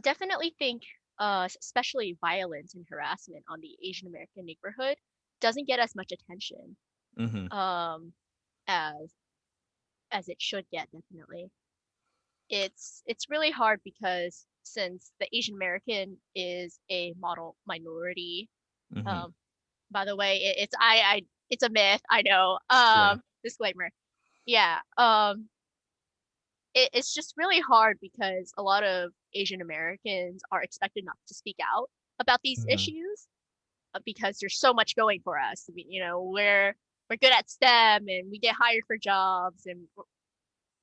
definitely think, especially violence and harassment on the Asian American neighborhood doesn't get as much attention Mm-hmm. um, as it should get. Definitely, it's really hard because since the Asian American is a model minority. Mm-hmm. Um, by the way, it's a myth. I know. Yeah. Disclaimer. Yeah. It's just really hard because a lot of Asian Americans are expected not to speak out about these Mm-hmm. issues because there's so much going for us. We're good at STEM and we get hired for jobs, and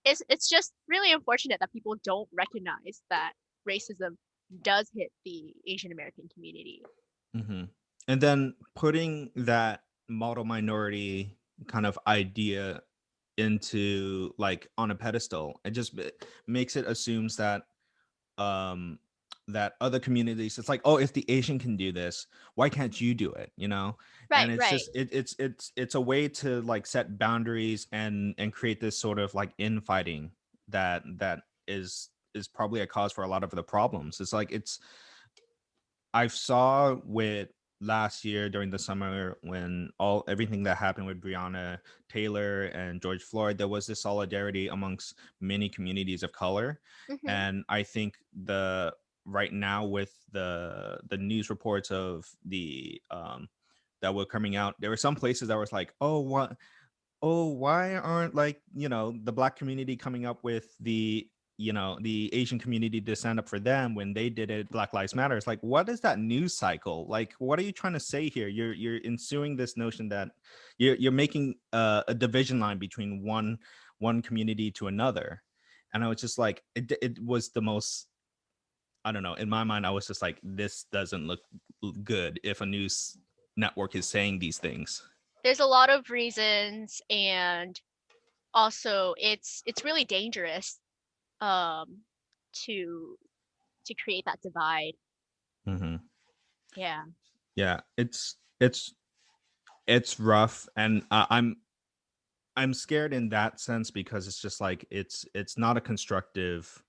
it's just really unfortunate that people don't recognize that racism does hit the Asian American community. Mm-hmm. And then putting that model minority kind of idea into like on a pedestal, it just makes it assumes that um that other communities, it's like, oh, if the Asian can do this, why can't you do it, you know? And Right, it's right. just it's a way to like set boundaries and create this sort of like infighting that is probably a cause for a lot of the problems. It's like it's I saw with last year during the summer when all everything that happened with Breonna Taylor and George Floyd, there was this solidarity amongst many communities of color. Hmm. And I think the right now with the news reports of the that were coming out, there were some places that was like, oh, what, oh, why aren't, like, the black community coming up with the Asian community to stand up for them when they did it, Black Lives Matter? It's like, what is that news cycle? Like, what are you trying to say here? You're ensuing this notion that you're making a division line between one community to another. And I was just like, it was the most, I don't know, in my mind I was just like, this doesn't look good if a news network is saying these things. There's a lot of reasons, and also it's really dangerous um to create that divide. Hmm. Yeah. Yeah, it's rough, and I'm scared in that sense because it's just like it's not a constructive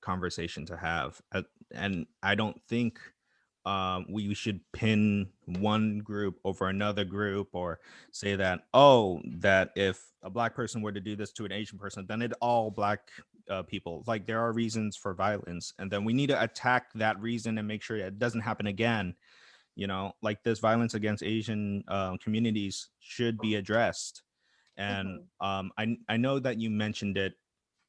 conversation to have. And I don't think we should pin one group over another group, or say that, oh, that if a black person were to do this to an Asian person, then it all black people. Like, there are reasons for violence, and then we need to attack that reason and make sure it doesn't happen again. Like, this violence against Asian communities should be addressed. And Hmm. I know that you mentioned it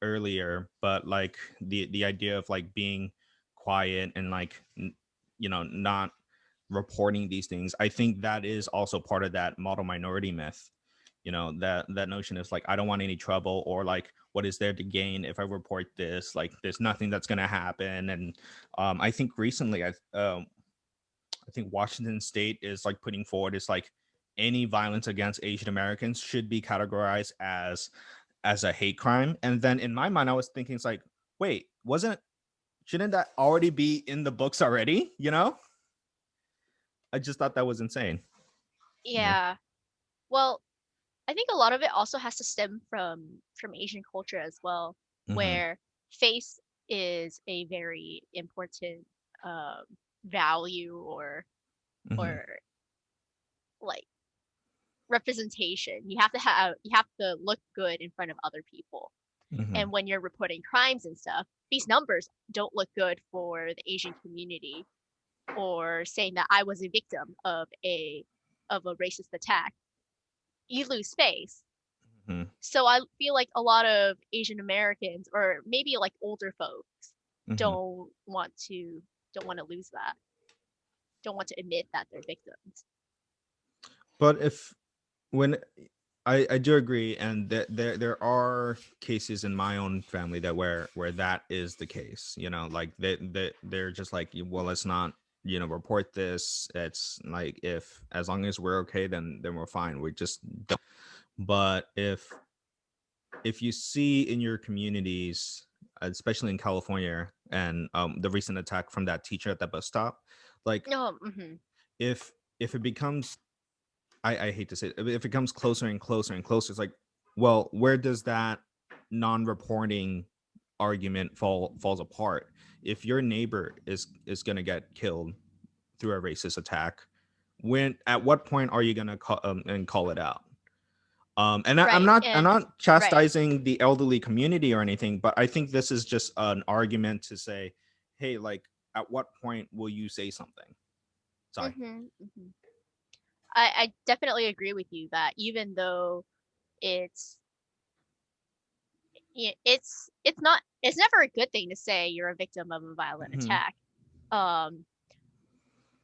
earlier, but like the idea of like being quiet and like not reporting these things, I think that is also part of that model minority myth. That notion is like, I don't want any trouble, or like, what is there to gain if I report this? Like, there's nothing that's going to happen. And I think recently I think Washington State is like putting forward is like, any violence against Asian Americans should be categorized as a hate crime. And then in my mind, I was thinking, it's like, wait, wasn't shouldn't that already be in the books already? I just thought that was insane. Yeah. Yeah. Well, I think a lot of it also has to stem from Asian culture as well, Mm-hmm. where face is a very important um value, Mm-hmm. or like representation. You have to look good in front of other people. Mm-hmm. And when you're reporting crimes and stuff, these numbers don't look good for the Asian community, or saying that I was a victim of a racist attack. You lose face. Mm-hmm. So I feel like a lot of Asian Americans, or maybe like older folks, Mm-hmm. don't want to don't want to lose that. Don't want to admit that they're victims. But if when I do agree, and that there are cases in my own family that where that is the case. Like, they're just like, well, let's not report this. It's like, if as long as we're okay, then we're fine. We just don't. But if you see in your communities, especially in California, and the recent attack from that teacher at the bus stop, like, No, hmm. if it becomes, I hate to say it, if it comes closer and closer and closer, it's like, well, where does that non-reporting argument falls apart? if your neighbor is going to get killed through a racist attack, when at what point are you going to call it out? I'm Right. And not right. chastising the elderly community or anything, but I think this is just an argument to say, hey, like, at what point will you say something? Sorry. Hmm. Hmm. I definitely agree with you that even though it's it's never a good thing to say you're a victim of a violent Mhm. attack. Um,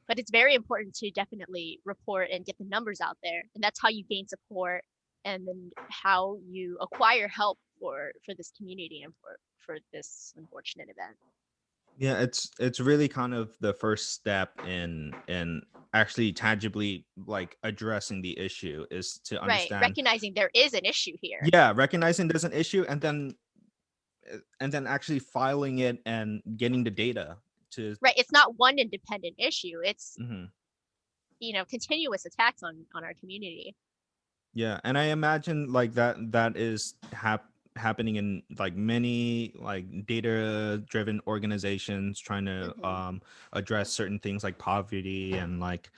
but it's very important to definitely report and get the numbers out there, and that's how you gain support, and then how you acquire help for this community and for this unfortunate event. Yeah, it's really kind of the first step in actually tangibly like addressing the issue is to Right, understand. recognizing there is an issue here. Yeah, recognizing there's an issue, and then actually filing it and getting the data to. Right, it's not one independent issue. It's, Mhm. continuous attacks on our community. Yeah, and I imagine like that is happening in like many like data driven organizations trying to Hmm. address certain things like poverty and like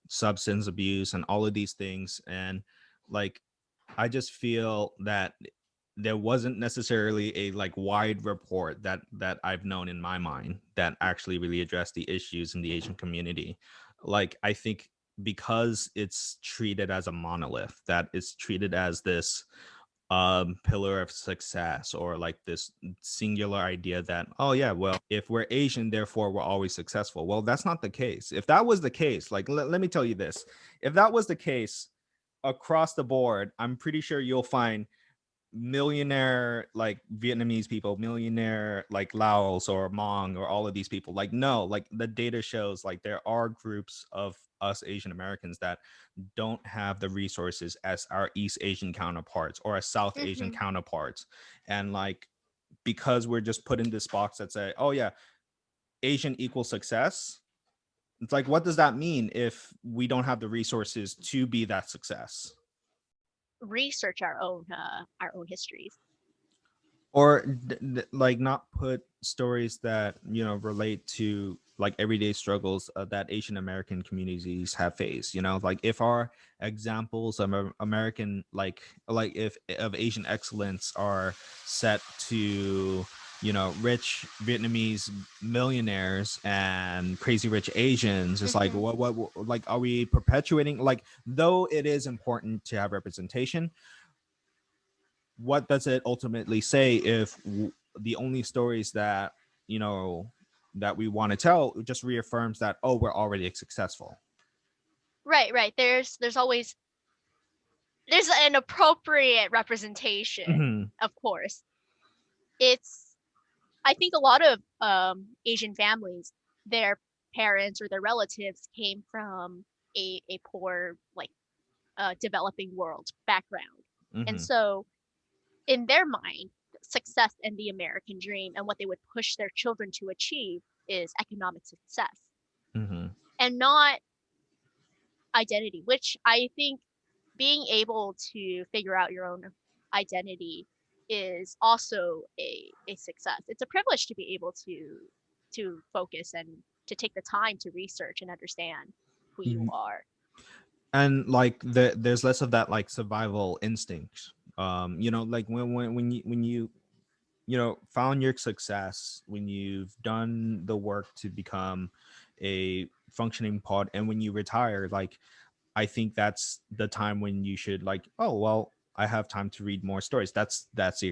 substance abuse and all of these things. And like I just feel that there wasn't necessarily a like wide report that I've known in my mind that actually really addressed the issues in the Asian community. Like I think because it's treated as a monolith, that it's treated as this pillar of success, or like this singular idea that, oh yeah, well, if we're Asian therefore we're always successful. Well, that's not the case. If that was the case, like let me tell you this, if that was the case across the board, I'm pretty sure you'll find millionaire like Vietnamese people, millionaire like Laos or Hmong or all of these people. Like, no, like the data shows like there are groups of us Asian Americans that don't have the resources as our East Asian counterparts or as South Asian Hmm. counterparts. And like, because we're just put in this box that say, oh yeah, Asian equals success. It's like, what does that mean if we don't have the resources to be that success? Research our own histories. Or like not put stories that relate to like everyday struggles that Asian American communities have faced. Like if our examples of American like if of Asian excellence are set to rich Vietnamese millionaires and crazy rich Asians, it's like Hmm. like are we perpetuating, like, though it is important to have representation, what does it ultimately say if the only stories that you know that we want to tell just reaffirms that, oh, we're already successful? Right, right. There's an appropriate representation, Hmm. of course. It's I think a lot of Asian families, their parents or their relatives came from a poor, like, developing world background. And Hmm. so in their mind, success and the American dream and what they would push their children to achieve is economic success Hmm. and not identity, which I think being able to figure out your own identity is also a success. It's a privilege to be able to focus and to take the time to research and understand who you are. And like there's less of that like survival instinct, like when you found your success, when you've done the work to become a functioning pod, and when you retire, like I think that's the time when you should like, oh well, I have time to read more stories. That's the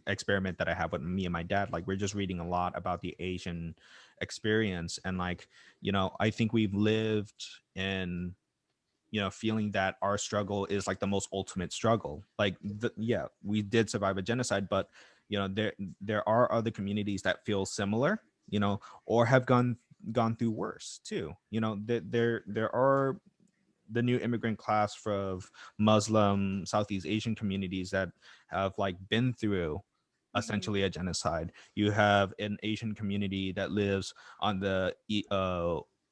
experiment that I have with me and my dad. Like we're just reading a lot about the Asian experience, and like I think we've lived in feeling that our struggle is like the most ultimate struggle. Like yeah, we did survive a genocide, but there are other communities that feel similar, or have gone through worse too. There are the new immigrant class of Muslim Southeast Asian communities that have like been through Mm-hmm. essentially a genocide. You have an Asian community that lives on the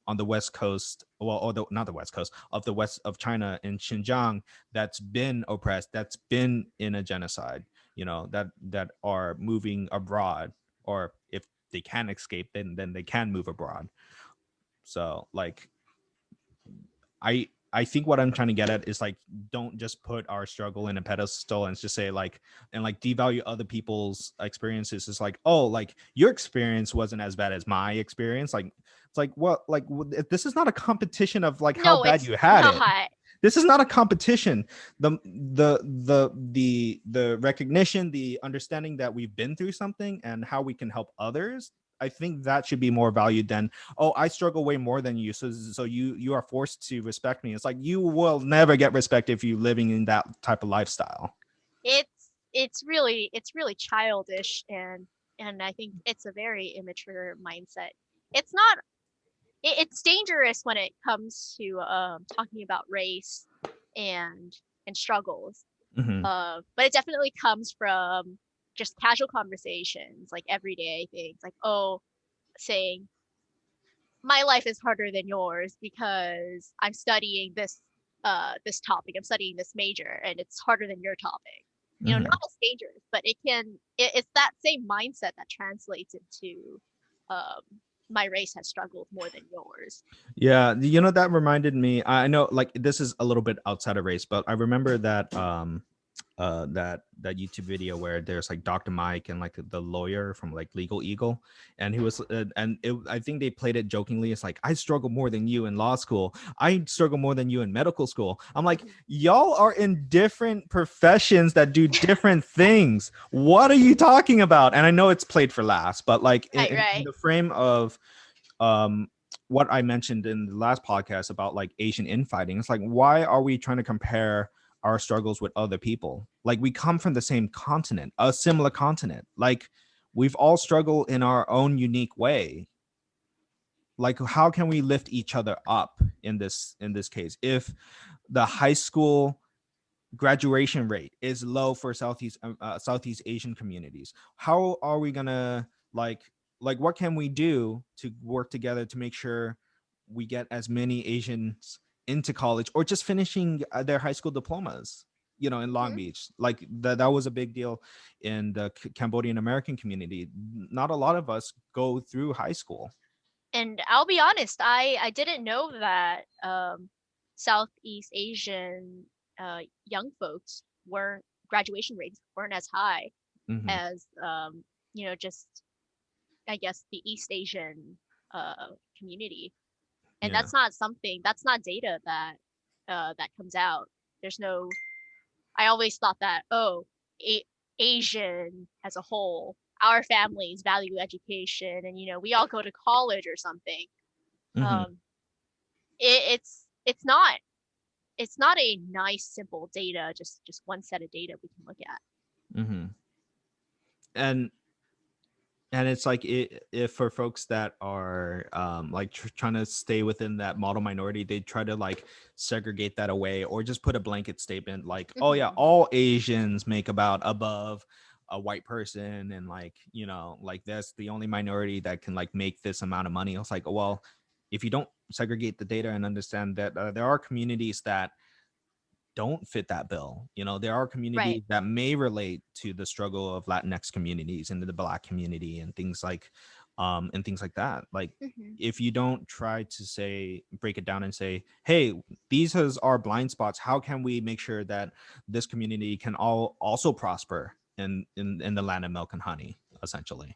west coast, well, or not the west coast of the west of China in Xinjiang, that's been oppressed, that's been in a genocide. That are moving abroad, or if they can escape, then they can move abroad. So like I think what I'm trying to get at is like, don't just put our struggle in a pedestal and just say like, and like devalue other people's experiences. It's like, oh, like your experience wasn't as bad as my experience. Like it's like, what, like this is not a competition of like how No, bad it's you had it. not. This is not a competition. The recognition, the understanding that we've been through something and how we can help others, I think that should be more valued than, oh, I struggle way more than you, so you are forced to respect me. It's like, you will never get respect if you living in that type of lifestyle. It's really childish, and I think it's a very immature mindset. It's not it's dangerous when it comes to talking about race and and struggles. Hmm. But it definitely comes from just casual conversations, like everyday things, like, oh, saying my life is harder than yours because I'm studying this topic. I'm studying this major and it's harder than your topic. Hmm. Not as dangerous, but it's that same mindset that translates into um my race has struggled more than yours. Yeah, that reminded me. I know, like, this is a little bit outside of race, but I remember that that YouTube video where there's like Dr. Mike and like the lawyer from like Legal Eagle, and he was I think they played it jokingly. It's like, I struggle more than you in law school. I struggle more than you in medical school. I'm like, y'all are in different professions that do different things. What are you talking about? And I know it's played for laughs, but like Right, in right. the frame of um what I mentioned in the last podcast about like Asian infighting. It's like, why are we trying to compare our struggles with other people? Like, we come from the same continent, a similar continent. Like, we've all struggled in our own unique way. Like, how can we lift each other up in this case? If the high school graduation rate is low for Southeast Asian communities, how are we gonna what can we do to work together to make sure we get as many Asians into college or just finishing their high school diplomas, in Long Mhm. Beach? Like, that was a big deal in the Cambodian American community. Not a lot of us go through high school. And I'll be honest, I didn't know that Southeast Asian young folks weren't graduation rates weren't as high Hmm. as just I guess the East Asian community. And Yeah. that's not data that comes out. There's no I always thought that, oh, a Asian as a whole, our families value education and we all go to college or something. Hmm. Um it's not a nice simple data, just one set of data we can look at. Hmm. and and it's like, if for folks that are like trying to stay within that model minority, they try to like segregate that away or just put a blanket statement like, oh yeah, Hmm. all Asians make about above a white person, and like, like that's the only minority that can like make this amount of money. It's like, well, if you don't segregate the data and understand that there are communities that don't fit that bill. There are Right. communities that may relate to the struggle of Latinx communities and the Black community and things like that. Like, Hmm. if you don't try to say, break it down and say, hey, these are our blind spots. How can we make sure that this community can all also prosper in the land of milk and honey, essentially?